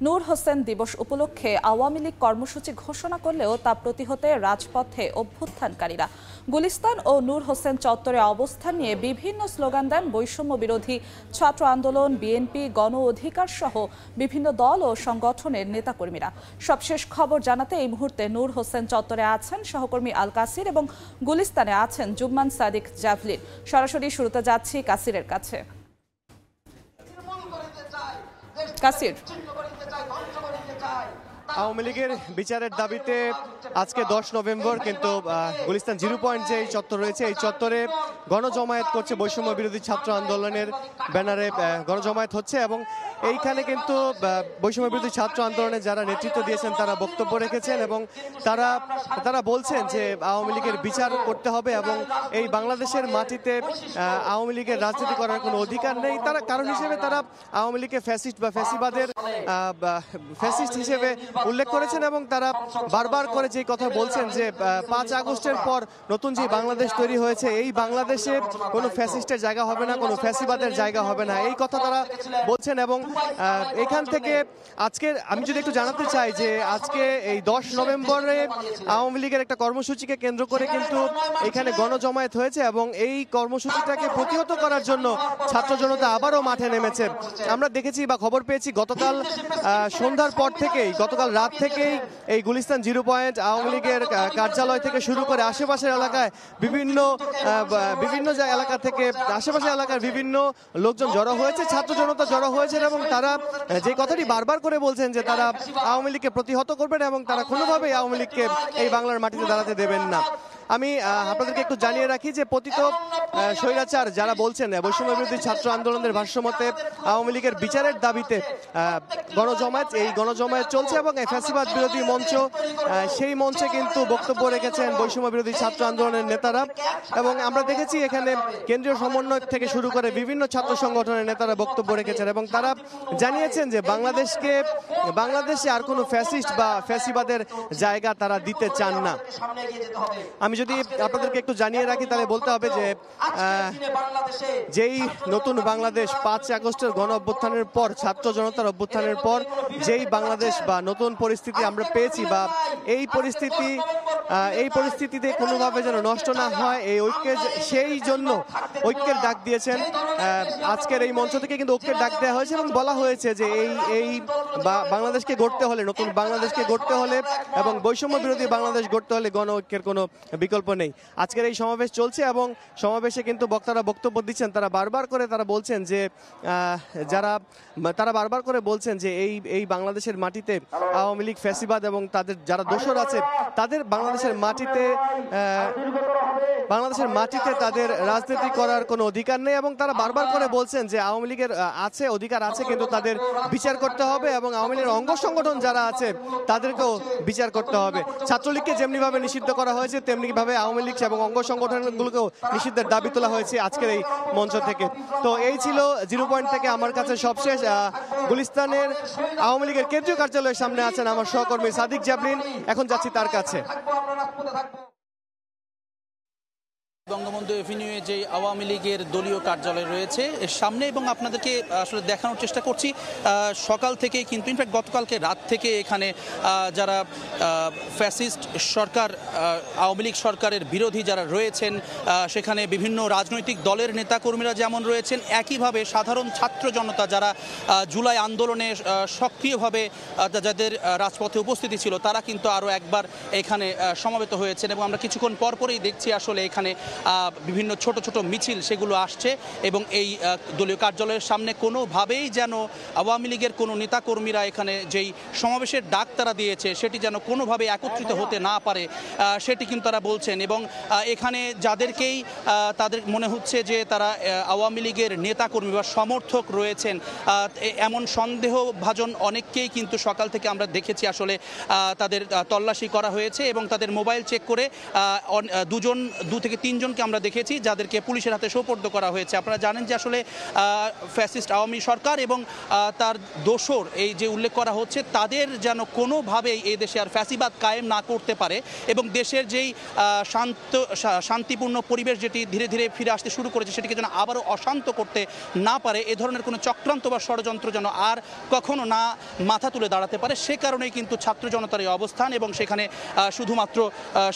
নূর হোসেন দিবস উপলক্ষে আওয়ামী লীগ কর্মসূচি ঘোষণা করলেও তা প্রতিহতে রাজপথে অভ্যুত্থানকারীরা। গুলিস্তান ও নূর হোসেন চত্বরে অবস্থান নিয়ে বিভিন্ন স্লোগান দেন বৈষম্য বিরোধী ছাত্র আন্দোলন, বিএনপি, গণ অধিকার সহ বিভিন্ন দল ও সংগঠনের নেতাকর্মীরা। সবশেষ খবর জানাতে এই মুহূর্তে নূর হোসেন চত্বরে আছেন সহকর্মী আল কাসির এবং গুলিস্তানে আছেন জুম্মান সাদিক জাভলিন। সরাসরি শুরুতে যাচ্ছি কাসিরের কাছে। কাসির, আওয়ামী লীগের বিচারের দাবিতে আজকে 10 নভেম্বর কিন্তু গুলিস্তান 0 পয়েন্ট যে চত্বর রয়েছে এই চত্বরে গণজমায়েত করছে বৈষম্য বিরোধী ছাত্র আন্দোলনের ব্যানারে গণজমায়েত হচ্ছে এবং এইখানে কিন্তু বৈষম্য বিরোধী ছাত্র আন্দোলনে যারা নেতৃত্ব দিয়েছেন তারা বক্তব্য রেখেছেন এবং তারা বলছেন যে আওয়ামী লীগের বিচার করতে হবে এবং এই বাংলাদেশের মাটিতে আওয়ামী লীগের রাজনীতি করার কোনো অধিকার নেই। তারা কারণ হিসেবে তারা আওয়ামী লীগকে ফ্যাসিস্ট বা ফ্যাসিবাদের ফ্যাসিস্ট হিসেবে উল্লেখ করেছেন এবং তারা বারবার করে যে কথা বলছেন যে 5 আগস্টের পর নতুন যে বাংলাদেশ তৈরি হয়েছে এই বাংলাদেশে কোনো ফ্যাসিস্টের জায়গা হবে না, কোনো ফ্যাসিবাদের জায়গা হবে না, এই কথা তারা বলছেন। এবং এখান থেকে আজকে আমি যদি একটু জানাতে চাই যে আজকে এই 10 নভেম্বরে আওয়ামী লীগের একটা কর্মসূচিকে কেন্দ্র করে কিন্তু এখানে গণজমায়েত হয়েছে এবং এই কর্মসূচিটাকে প্রতিহত করার জন্য ছাত্র জনতা আবারও মাঠে নেমেছে। আমরা দেখেছি বা খবর পেয়েছি গতকাল সন্ধ্যার পর থেকেই, গতকাল রাত থেকেই এই গুলিস্তান 0 পয়েন্ট আওয়ামী লীগের কার্যালয় থেকে শুরু করে আশেপাশের এলাকায় বিভিন্ন এলাকা থেকে আশেপাশের এলাকার বিভিন্ন লোকজন জড়ো হয়েছে, ছাত্র জনতা জড়ো হয়েছেন এবং তারা যে কথাটি বারবার করে বলছেন যে তারা আওয়ামী লীগকে প্রতিহত করবেন এবং তারা কোনোভাবেই আওয়ামী লীগকে এই বাংলার মাটিতে দাঁড়াতে দেবেন না। আমি আপনাদেরকে একটু জানিয়ে রাখি যে পতিত স্বৈরাচার যারা বলছেন বৈষম্য বিরোধী ছাত্র আন্দোলনের ভাষ্যমতে আওয়ামী লীগের বিচারের দাবিতে এই গণজমায়েত চলছে এবং ফ্যাসিবাদ বিরোধী মঞ্চ সেই মঞ্চে কিন্তু বক্তব্য রেখেছেন বৈষম্য বিরোধী ছাত্র আন্দোলনের নেতারা এবং আমরা দেখেছি এখানে কেন্দ্রীয় সমন্বয় থেকে শুরু করে বিভিন্ন ছাত্র সংগঠনের নেতারা বক্তব্য রেখেছেন এবং তারা জানিয়েছেন যে বাংলাদেশে আর কোনো ফ্যাসিস্ট বা ফ্যাসিবাদের জায়গা তারা দিতে চান না। আমি যদি আপনাদেরকে একটু জানিয়ে রাখি তাহলে বলতে হবে যে যেই নতুন বাংলাদেশ 5 আগস্টের গণ অভ্যুত্থানের পর, ছাত্র জনতার অভ্যুত্থানের পর যেই বাংলাদেশ বা নতুন পরিস্থিতি আমরা পেয়েছি বা এই পরিস্থিতিতে কোনোভাবে যেন নষ্ট না হয় সেই জন্য ঐক্যের ডাক দিয়েছেন। আজকের এই মঞ্চ থেকে কিন্তু ঐক্যের ডাক দেওয়া হয়েছে এবং বলা হয়েছে যে এই বাংলাদেশকে গড়তে হলে, নতুন বাংলাদেশকে গড়তে হলে এবং বৈষম্য বিরোধী বাংলাদেশ গড়তে হলে গণ ঐক্যের কোনো বিকল্প নেই। আজকের এই সমাবেশ চলছে এবং সমাবেশে কিন্তু বক্তারা বক্তব্য দিচ্ছেন, তারা বারবার করে বলছেন যে বারবার করে বলছেন যে এই বাংলাদেশের মাটিতে আওয়ামী লীগ, ফ্যাসিবাদ এবং তাদের যারা দোসর আছে তাদের বাংলাদেশের মাটিতে তাদের রাজনীতি করার কোনো অধিকার নেই এবং তারা বারবার করে বলছেন যে আওয়ামী লীগের অধিকার আছে কিন্তু তাদের বিচার করতে হবে এবং আওয়ামী লীগের অঙ্গ সংগঠন যারা আছে তাদেরকেও বিচার করতে হবে। ছাত্রলীগকে যেমনিভাবে নিষিদ্ধ করা হয়েছে তেমনিভাবে আওয়ামী লীগ এবং অঙ্গ সংগঠনগুলোকেও নিষিদ্ধের দাবি তোলা হয়েছে আজকের এই মঞ্চ থেকে। তো এই ছিল 0 পয়েন্ট থেকে আমার কাছে সবশেষ। গুলিস্তানের আওয়ামী লীগের কেন্দ্রীয় কার্যালয়ের সামনে আছেন আমার সহকর্মী সাদিক জাভলিন, এখন যাচ্ছি তার কাছে। বঙ্গবন্ধু এভিনিউয়ে যে আওয়ামী লীগের দলীয় কার্যালয় রয়েছে এর সামনে এবং আপনাদেরকে আসলে দেখানোর চেষ্টা করছি সকাল থেকেই কিন্তু ইনফ্যাক্ট গতকালকে রাত থেকে এখানে যারা ফ্যাসিস্ট সরকার, আওয়ামী লীগ সরকারের বিরোধী যারা রয়েছেন সেখানে বিভিন্ন রাজনৈতিক দলের নেতাকর্মীরা যেমন রয়েছেন, একইভাবে সাধারণ ছাত্র জনতা যারা জুলাই আন্দোলনে সক্রিয়ভাবে যাদের রাজপথে উপস্থিতি ছিল তারা কিন্তু আরও একবার এখানে সমবেত হয়েছেন এবং আমরা কিছুক্ষণ পরপরই দেখছি আসলে এখানে বিভিন্ন ছোট ছোট মিছিল সেগুলো আসছে এবং এই দলীয় কার্যালয়ের সামনে কোনোভাবেই যেন আওয়ামী লীগের কোনো নেতাকর্মীরা এখানে যেই সমাবেশের ডাক তারা দিয়েছে সেটি যেন কোনোভাবে একত্রিত হতে না পারে সেটি কিন্তু তারা বলছেন এবং এখানে যাদেরকেই তাদের মনে হচ্ছে যে তারা আওয়ামী লীগের নেতাকর্মী বা সমর্থক রয়েছেন এমন সন্দেহভাজন অনেককেই কিন্তু সকাল থেকে আমরা দেখেছি আসলে তাদের তল্লাশি করা হয়েছে এবং তাদের মোবাইল চেক করে 2 থেকে 3 জন জনকে আমরা দেখেছি যাদেরকে পুলিশের হাতে সোপর্দ করা হয়েছে। আপনারা জানেন যে আসলে ফ্যাসিস্ট আওয়ামী সরকার এবং তার দোসর এই যে উল্লেখ করা হচ্ছে তাদের যেন কোনোভাবেই এই দেশে আর ফ্যাসিবাদ কায়েম না করতে পারে এবং দেশের যেই শান্তিপূর্ণ পরিবেশ যেটি ধীরে ধীরে ফিরে আসতে শুরু করেছে সেটিকে যেন আবারও অশান্ত করতে না পারে, এ ধরনের কোনো চক্রান্ত বা ষড়যন্ত্র যেন আর কখনো না মাথা তুলে দাঁড়াতে পারে। সে কারণেই কিন্তু ছাত্র জনতার এই অবস্থান এবং সেখানে শুধুমাত্র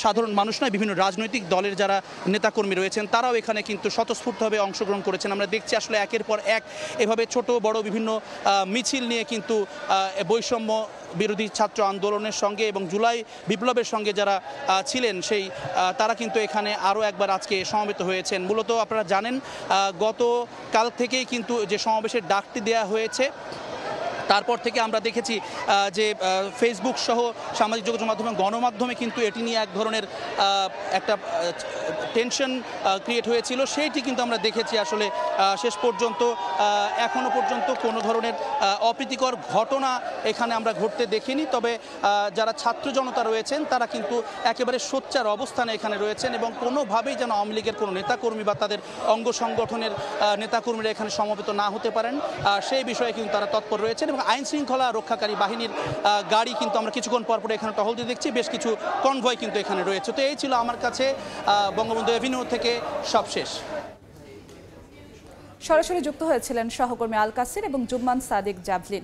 সাধারণ মানুষ নয়, বিভিন্ন রাজনৈতিক দলের যারা নেতাকর্মী রয়েছেন তারাও এখানে কিন্তু স্বতঃস্ফূর্তভাবে অংশগ্রহণ করেছেন। আমরা দেখছি আসলে একের পর এক এভাবে ছোট বড় বিভিন্ন মিছিল নিয়ে কিন্তু বৈষম্য বিরোধী ছাত্র আন্দোলনের সঙ্গে এবং জুলাই বিপ্লবের সঙ্গে যারা ছিলেন সেই তারা কিন্তু এখানে আরও একবার আজকে সমবেত হয়েছেন। মূলত আপনারা জানেন গতকাল থেকেই কিন্তু যে সমাবেশের ডাকটি দেওয়া হয়েছে তারপর থেকে আমরা দেখেছি যে ফেসবুক সহ সামাজিক যোগাযোগ মাধ্যমে গণমাধ্যমে কিন্তু এটি নিয়ে এক ধরনের একটা টেনশন ক্রিয়েট হয়েছিল, সেইটি কিন্তু আমরা দেখেছি আসলে শেষ পর্যন্ত এখনো পর্যন্ত কোনো ধরনের অপ্রীতিকর ঘটনা এখানে আমরা ঘটতে দেখিনি। তবে যারা ছাত্র জনতা রয়েছেন তারা কিন্তু একেবারে সোচ্চার অবস্থানে এখানে রয়েছেন এবং কোনোভাবেই যেন আওয়ামী লীগের কোনো নেতাকর্মী বা তাদের অঙ্গ সংগঠনের নেতাকর্মীরা এখানে সমবেত না হতে পারেন সেই বিষয়ে কিন্তু তারা তৎপর রয়েছেন এবং আইন শৃঙ্খলা রক্ষাকারী বাহিনীর গাড়ি কিন্তু আমরা কিছুক্ষণ পর এখানে টহল দিয়ে দেখছি, বেশ কিছু কনভয় কিন্তু এখানে রয়েছে। তো এই ছিল আমার কাছে বঙ্গবন্ধু এভিনিউ থেকে সবশেষ। সরাসরি যুক্ত হয়েছিলেন সহকর্মী আল কাসির এবং জুম্মান সাদিক জাভলিন।